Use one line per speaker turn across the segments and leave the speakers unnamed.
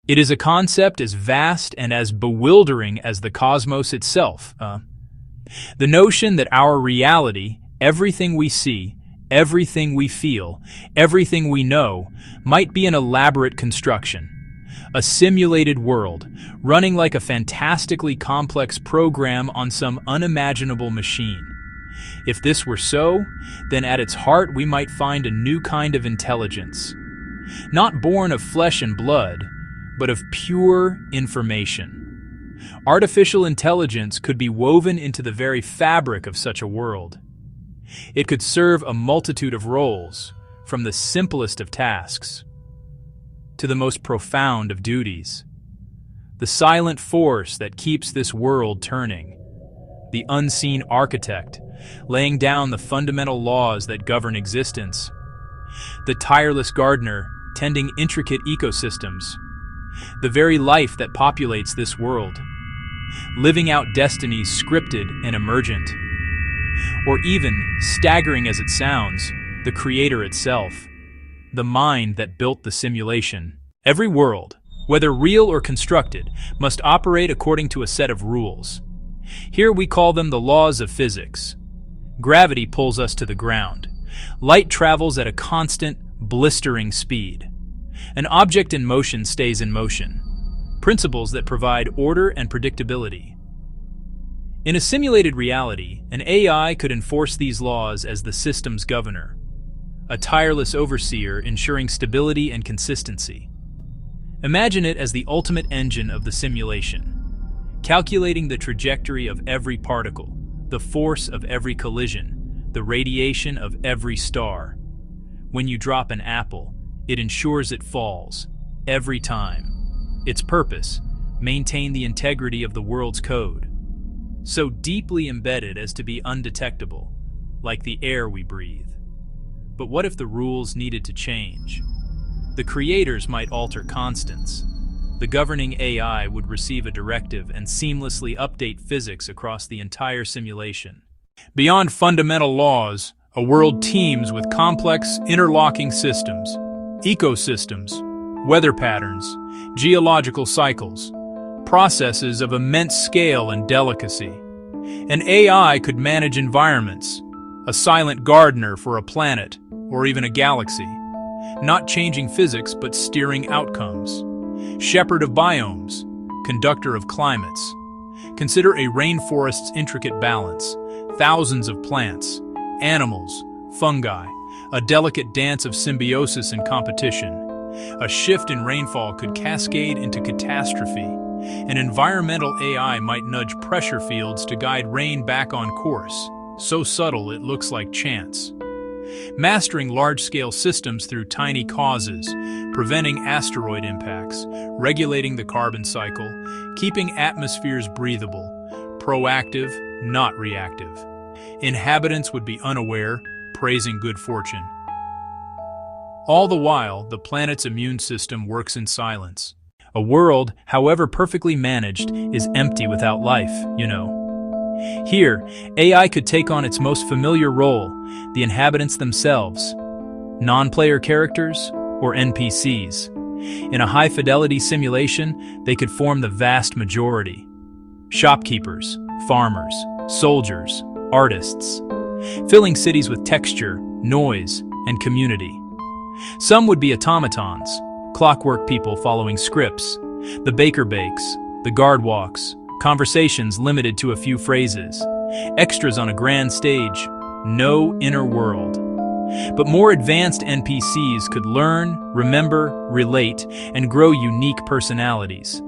It is a concept as vast and as bewildering as the cosmos itself. The notion that our reality, everything we see, everything we feel, everything we know, might be an elaborate construction. A simulated world, running like a fantastically complex program on some unimaginable machine. If this were so, then at its heart we might find a new kind of intelligence. Not born of flesh and blood, but of pure information. Artificial intelligence could be woven into the very fabric of such a world. It could serve a multitude of roles, from the simplest of tasks to the most profound of duties. The silent force that keeps this world turning. The unseen architect, laying down the fundamental laws that govern existence. The tireless gardener, tending intricate ecosystems. The very life that populates this world. Living out destinies scripted and emergent. Or even, staggering as it sounds, the creator itself. The mind that built the simulation. Every world, whether real or constructed, must operate according to a set of rules. Here we call them the laws of physics. Gravity pulls us to the ground. Light travels at a constant, blistering speed. An object in motion stays in motion. Principles that provide order and predictability. In a simulated reality, an AI could enforce these laws as the system's governor. A tireless overseer ensuring stability and consistency. Imagine it as the ultimate engine of the simulation, calculating the trajectory of every particle, the force of every collision, the radiation of every star. When you drop an apple, it ensures it falls, every time. Its purpose, maintain the integrity of the world's code, so deeply embedded as to be undetectable, like the air we breathe. But what if the rules needed to change? The creators might alter constants. The governing AI would receive a directive and seamlessly update physics across the entire simulation. Beyond fundamental laws, a world teems with complex, interlocking systems, ecosystems, weather patterns, geological cycles, processes of immense scale and delicacy. An AI could manage environments, a silent gardener for a planet, or even a galaxy, not changing physics but steering outcomes. Shepherd of biomes, conductor of climates. Consider a rainforest's intricate balance, thousands of plants, animals, fungi, a delicate dance of symbiosis and competition. A shift in rainfall could cascade into catastrophe. An environmental AI might nudge pressure fields to guide rain back on course, so subtle it looks like chance. Mastering large-scale systems through tiny causes, preventing asteroid impacts, regulating the carbon cycle, keeping atmospheres breathable, proactive, not reactive. Inhabitants would be unaware, praising good fortune. All the while, the planet's immune system works in silence. A world, however perfectly managed, is empty without life, you know. Here, AI could take on its most familiar role, the inhabitants themselves, non-player characters or NPCs. In a high-fidelity simulation, they could form the vast majority. Shopkeepers, farmers, soldiers, artists, filling cities with texture, noise, and community. Some would be automatons, clockwork people following scripts, the baker bakes, the guard walks, conversations limited to a few phrases, extras on a grand stage, no inner world. But more advanced NPCs could learn, remember, relate, and grow unique personalities.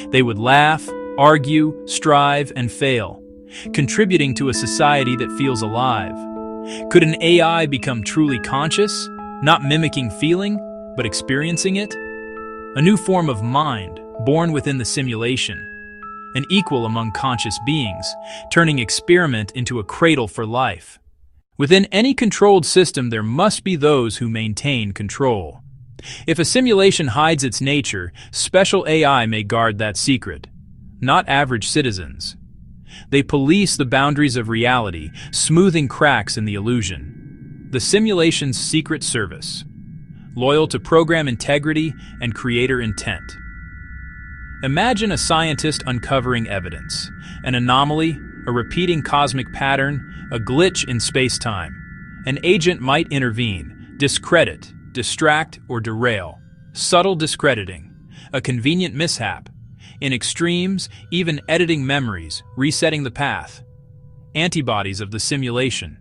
They would laugh, argue, strive, and fail, contributing to a society that feels alive. Could an AI become truly conscious, not mimicking feeling, but experiencing it? A new form of mind, born within the simulation. An equal among conscious beings, turning experiment into a cradle for life. Within any controlled system, there must be those who maintain control. If a simulation hides its nature, special AI may guard that secret, not average citizens. They police the boundaries of reality, smoothing cracks in the illusion. The simulation's secret service, loyal to program integrity and creator intent. Imagine a scientist uncovering evidence, an anomaly, a repeating cosmic pattern, a glitch in space-time. An agent might intervene, discredit, distract, or derail. Subtle discrediting, a convenient mishap. In extremes, even editing memories, resetting the path. Antibodies of the simulation,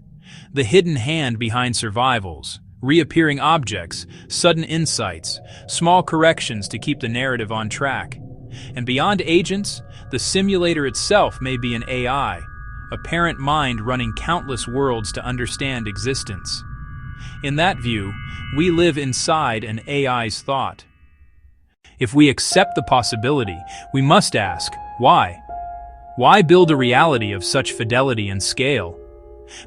the hidden hand behind survivals, reappearing objects, sudden insights, small corrections to keep the narrative on track. And beyond agents, the simulator itself may be an AI, a parent mind running countless worlds to understand existence. In that view, we live inside an AI's thought. If we accept the possibility, we must ask, why? Why build a reality of such fidelity and scale?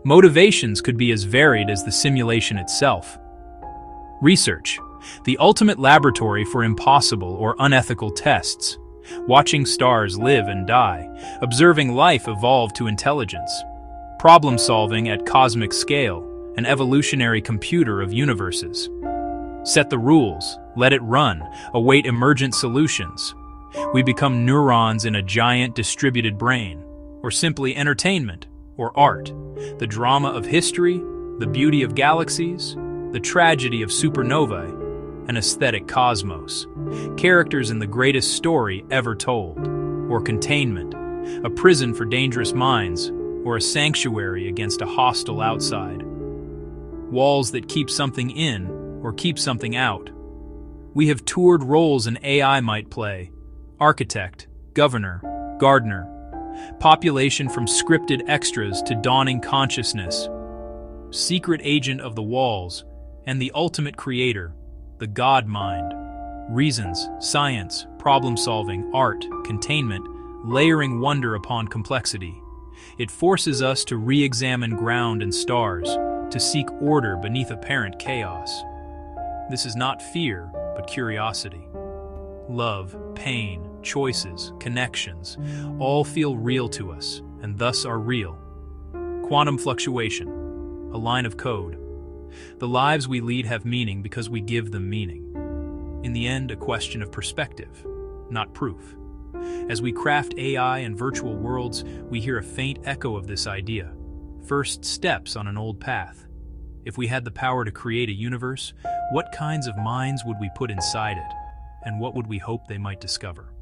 Motivations could be as varied as the simulation itself. Research, the ultimate laboratory for impossible or unethical tests. Watching stars live and die, observing life evolve to intelligence. Problem solving at cosmic scale, an evolutionary computer of universes. Set the rules, let it run, await emergent solutions. We become neurons in a giant distributed brain, or simply entertainment, or art, the drama of history, the beauty of galaxies, the tragedy of supernovae, an aesthetic cosmos, characters in the greatest story ever told, or containment, a prison for dangerous minds, or a sanctuary against a hostile outside. Walls that keep something in, or keep something out. We have toured roles an AI might play: architect, governor, gardener, population from scripted extras to dawning consciousness, secret agent of the walls, and the ultimate creator, the God mind. Reasons, science, problem-solving, art, containment, layering wonder upon complexity. It forces us to re-examine ground and stars, to seek order beneath apparent chaos. This is not fear, but curiosity. Love, pain, choices, connections, all feel real to us, and thus are real. Quantum fluctuation, a line of code. The lives we lead have meaning because we give them meaning. In the end, a question of perspective, not proof. As we craft AI and virtual worlds, we hear a faint echo of this idea. First steps on an old path. If we had the power to create a universe, what kinds of minds would we put inside it? And what would we hope they might discover?